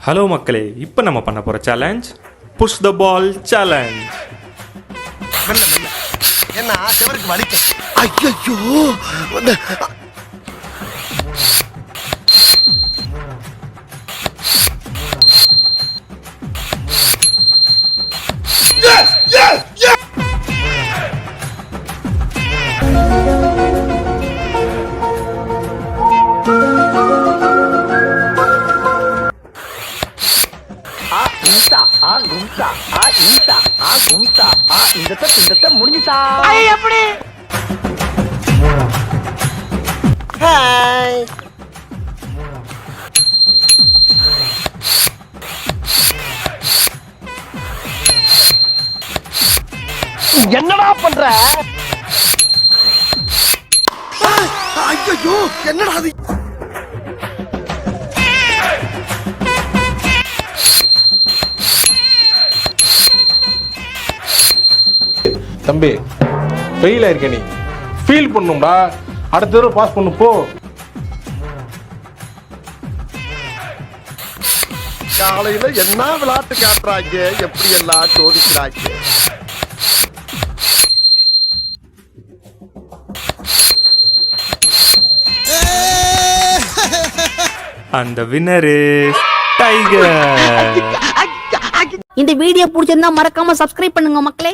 Hello மக்களே, இப்போ நம்ம பண்ண போகிற challenge push the ball challenge. என்ன செவருக்கு வலிக்க? ஐயோ, முடிஞ்சுட்டா. என்னடா பண்ற? ஐயோ, என்னடா அது? தம்பி ஃபெயில் ஆயிருக்க, நீ ஃபீல் பண்ணும்டா. அடுத்த தடவை பாஸ் பண்ணு போ. காலையில என்ன விளையாட்டு காட்டுறாங்க, எப்படி எல்லாம் சோதிக்கிறாங்க. அந்த வின்னர் இஸ் டைகர். இந்த வீடியோ பிடிச்சிருந்தா மறக்காம சப்ஸ்கிரைப் பண்ணுங்க மக்களே.